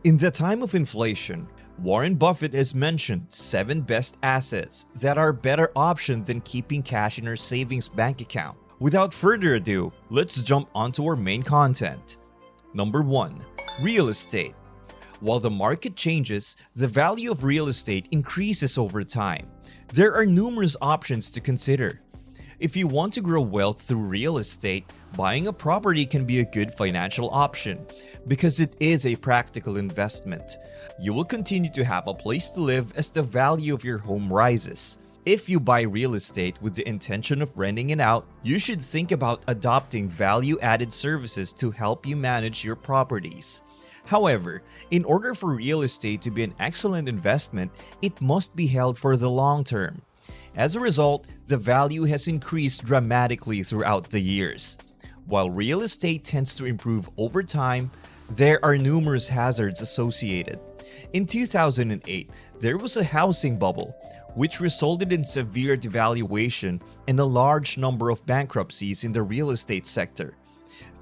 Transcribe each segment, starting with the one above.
In the time of inflation, Warren Buffett has mentioned 7 best assets that are better options than keeping cash in your savings bank account. Without further ado, let's jump onto our main content. Number 1. Real estate. While the market changes, the value of real estate increases over time. There are numerous options to consider. If you want to grow wealth through real estate, buying a property can be a good financial option because it is a practical investment. You will continue to have a place to live as the value of your home rises. If you buy real estate with the intention of renting it out, you should think about adopting value-added services to help you manage your properties. However, in order for real estate to be an excellent investment, it must be held for the long term. As a result, the value has increased dramatically throughout the years. While real estate tends to improve over time, there are numerous hazards associated. In 2008, there was a housing bubble, which resulted in severe devaluation and a large number of bankruptcies in the real estate sector.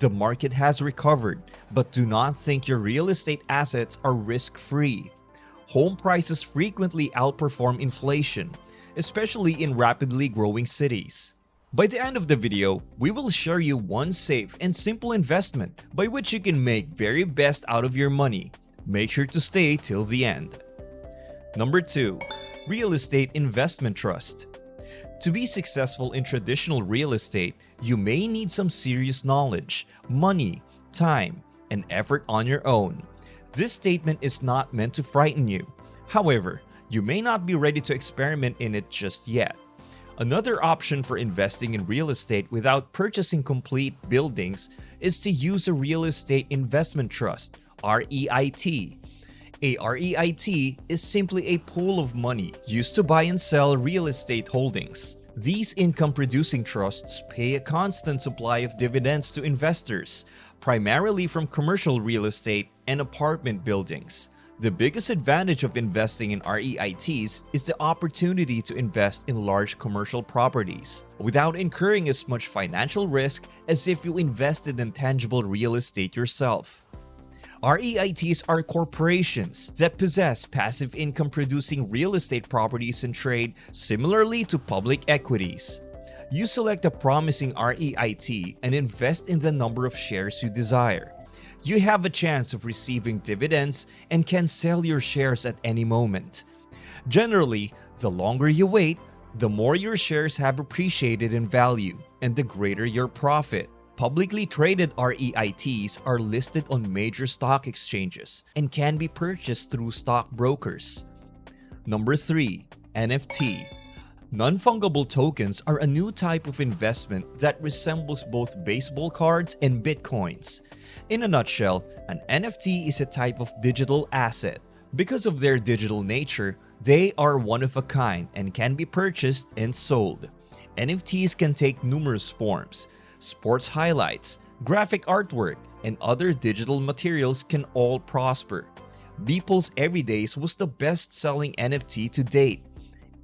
The market has recovered, but do not think your real estate assets are risk-free. Home prices frequently outperform inflation, especially in rapidly growing cities. By the end of the video, we will share you one safe and simple investment by which you can make very best out of your money. Make sure to stay till the end. Number 2. Real Estate Investment Trust. To be successful in traditional real estate, you may need some serious knowledge, money, time, and effort on your own. This statement is not meant to frighten you. However, you may not be ready to experiment in it just yet. Another option for investing in real estate without purchasing complete buildings is to use a real estate investment trust, REIT. A REIT is simply a pool of money used to buy and sell real estate holdings. These income-producing trusts pay a constant supply of dividends to investors, primarily from commercial real estate and apartment buildings. The biggest advantage of investing in REITs is the opportunity to invest in large commercial properties without incurring as much financial risk as if you invested in tangible real estate yourself. REITs are corporations that possess passive income-producing real estate properties and trade similarly to public equities. You select a promising REIT and invest in the number of shares you desire. You have a chance of receiving dividends and can sell your shares at any moment. Generally, the longer you wait, the more your shares have appreciated in value and the greater your profit. Publicly traded REITs are listed on major stock exchanges and can be purchased through stockbrokers. Number 3. NFT. Non-fungible tokens are a new type of investment that resembles both baseball cards and bitcoins. In a nutshell, an NFT is a type of digital asset. Because of their digital nature, they are one of a kind and can be purchased and sold. NFTs can take numerous forms. Sports highlights, graphic artwork, and other digital materials can all prosper. Beeple's Everydays was the best-selling NFT to date.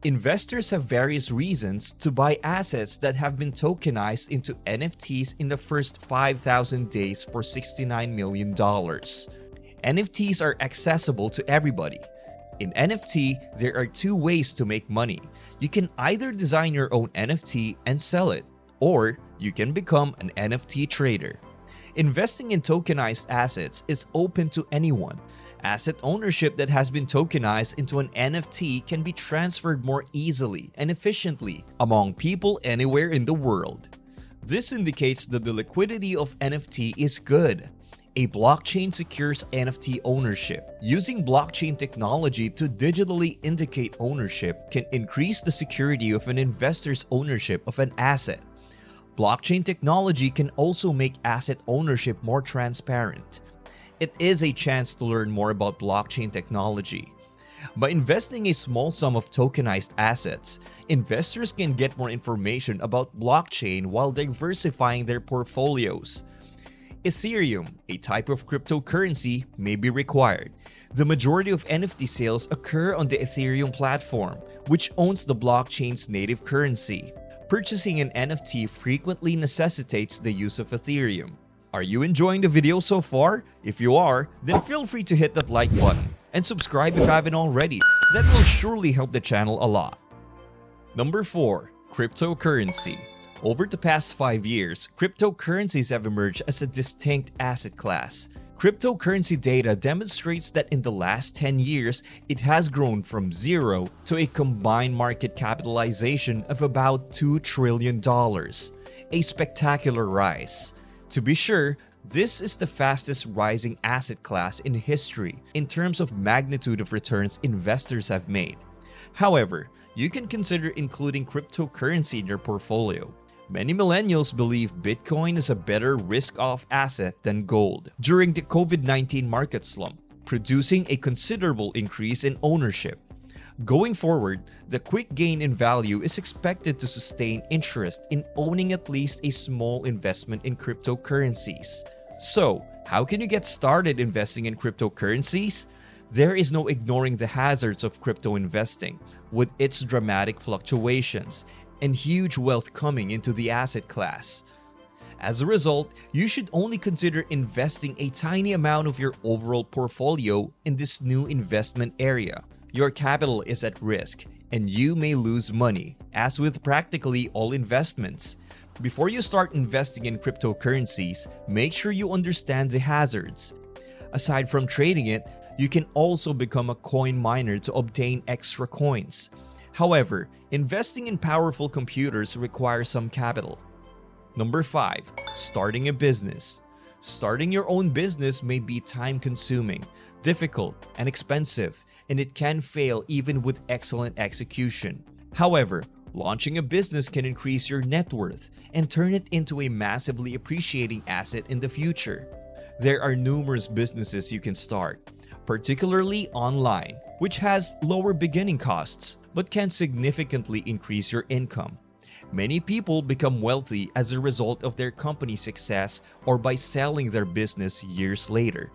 Investors have various reasons to buy assets that have been tokenized into NFTs in the first 5,000 days for $69 million. NFTs are accessible to everybody. In NFT, there are 2 ways to make money. You can either design your own NFT and sell it, or you can become an NFT trader. Investing in tokenized assets is open to anyone. Asset ownership that has been tokenized into an NFT can be transferred more easily and efficiently among people anywhere in the world. This indicates that the liquidity of NFT is good. A blockchain secures NFT ownership. Using blockchain technology to digitally indicate ownership can increase the security of an investor's ownership of an asset. Blockchain technology can also make asset ownership more transparent. It is a chance to learn more about blockchain technology. By investing a small sum of tokenized assets, investors can get more information about blockchain while diversifying their portfolios. Ethereum, a type of cryptocurrency, may be required. The majority of NFT sales occur on the Ethereum platform, which owns the blockchain's native currency. Purchasing an NFT frequently necessitates the use of Ethereum. Are you enjoying the video so far? If you are, then feel free to hit that like button and subscribe if you haven't already. That will surely help the channel a lot. Number 4. Cryptocurrency. Over the past 5 years, cryptocurrencies have emerged as a distinct asset class. Cryptocurrency data demonstrates that in the last 10 years, it has grown from zero to a combined market capitalization of about $2 trillion. A spectacular rise. To be sure, this is the fastest rising asset class in history in terms of magnitude of returns investors have made. However, you can consider including cryptocurrency in your portfolio. Many millennials believe Bitcoin is a better risk-off asset than gold during the COVID-19 market slump, producing a considerable increase in ownership. Going forward, the quick gain in value is expected to sustain interest in owning at least a small investment in cryptocurrencies. So, how can you get started investing in cryptocurrencies? There is no ignoring the hazards of crypto investing, with its dramatic fluctuations and huge wealth coming into the asset class. As a result, you should only consider investing a tiny amount of your overall portfolio in this new investment area. Your capital is at risk, and you may lose money, as with practically all investments. Before you start investing in cryptocurrencies, make sure you understand the hazards. Aside from trading it, you can also become a coin miner to obtain extra coins. However, investing in powerful computers requires some capital. Number 5. Starting a business. Starting your own business may be time-consuming, difficult, and expensive, and it can fail even with excellent execution. However, launching a business can increase your net worth and turn it into a massively appreciating asset in the future. There are numerous businesses you can start, particularly online, which has lower beginning costs but can significantly increase your income. Many people become wealthy as a result of their company's success or by selling their business years later.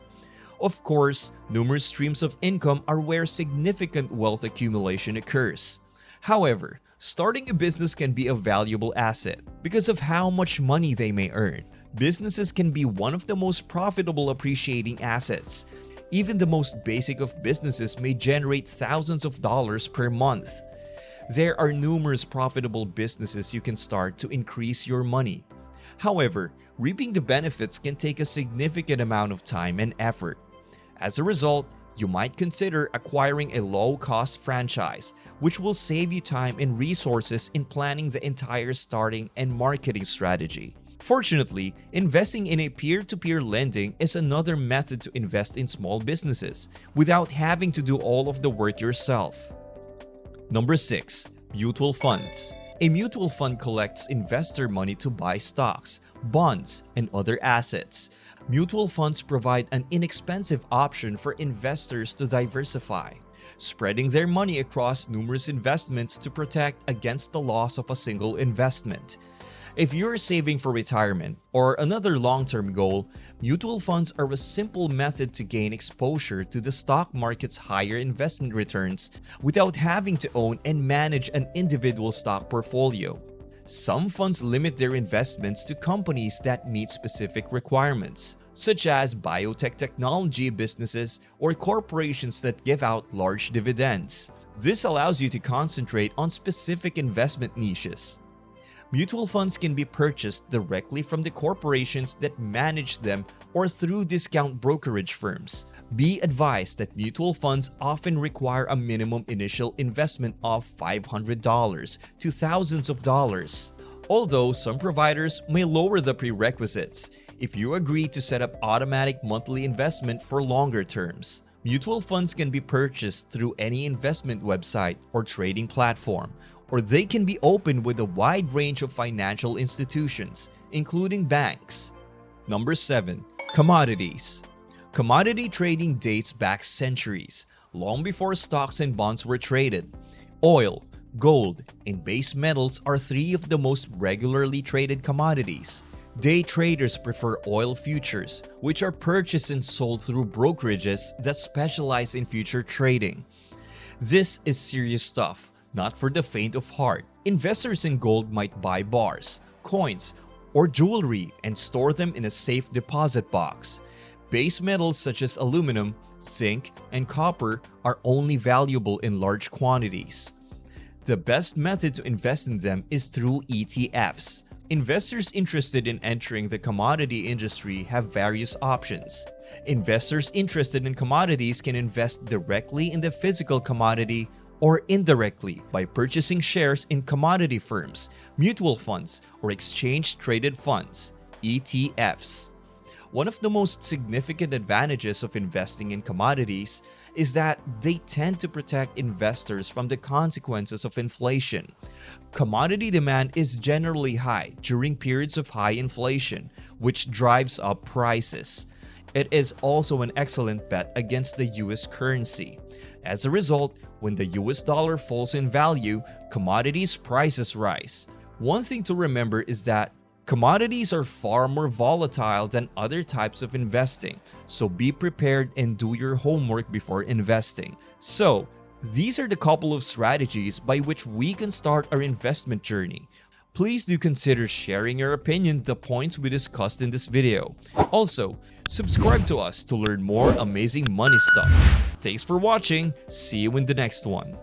Of course, numerous streams of income are where significant wealth accumulation occurs. However, starting a business can be a valuable asset because of how much money they may earn. Businesses can be one of the most profitable appreciating assets. Even the most basic of businesses may generate thousands of dollars per month. There are numerous profitable businesses you can start to increase your money. However, reaping the benefits can take a significant amount of time and effort. As a result, you might consider acquiring a low-cost franchise, which will save you time and resources in planning the entire starting and marketing strategy. Fortunately, investing in a peer-to-peer lending is another method to invest in small businesses without having to do all of the work yourself. Number 6. Mutual funds. A mutual fund collects investor money to buy stocks, bonds, and other assets. Mutual funds provide an inexpensive option for investors to diversify, spreading their money across numerous investments to protect against the loss of a single investment. If you're saving for retirement or another long-term goal, mutual funds are a simple method to gain exposure to the stock market's higher investment returns without having to own and manage an individual stock portfolio. Some funds limit their investments to companies that meet specific requirements, such as biotech technology businesses or corporations that give out large dividends. This allows you to concentrate on specific investment niches. Mutual funds can be purchased directly from the corporations that manage them or through discount brokerage firms. Be advised that mutual funds often require a minimum initial investment of $500 to thousands of dollars, although some providers may lower the prerequisites if you agree to set up automatic monthly investment for longer terms. Mutual funds can be purchased through any investment website or trading platform, or they can be opened with a wide range of financial institutions, including banks. Number 7. Commodities. Commodity trading dates back centuries, long before stocks and bonds were traded. Oil, gold, and base metals are 3 of the most regularly traded commodities. Day traders prefer oil futures, which are purchased and sold through brokerages that specialize in future trading. This is serious stuff, not for the faint of heart. Investors in gold might buy bars, coins, or jewelry and store them in a safe deposit box. Base metals such as aluminum, zinc, and copper are only valuable in large quantities. The best method to invest in them is through ETFs. Investors interested in entering the commodity industry have various options. Investors interested in commodities can invest directly in the physical commodity or indirectly by purchasing shares in commodity firms, mutual funds, or exchange-traded funds, ETFs. One of the most significant advantages of investing in commodities is that they tend to protect investors from the consequences of inflation. Commodity demand is generally high during periods of high inflation, which drives up prices. It is also an excellent bet against the US currency. As a result, when the US dollar falls in value, commodities prices rise. One thing to remember is that commodities are far more volatile than other types of investing, so be prepared and do your homework before investing. So, these are the couple of strategies by which we can start our investment journey. Please do consider sharing your opinion the points we discussed in this video. Also, subscribe to us to learn more amazing money stuff. Thanks for watching. See you in the next one.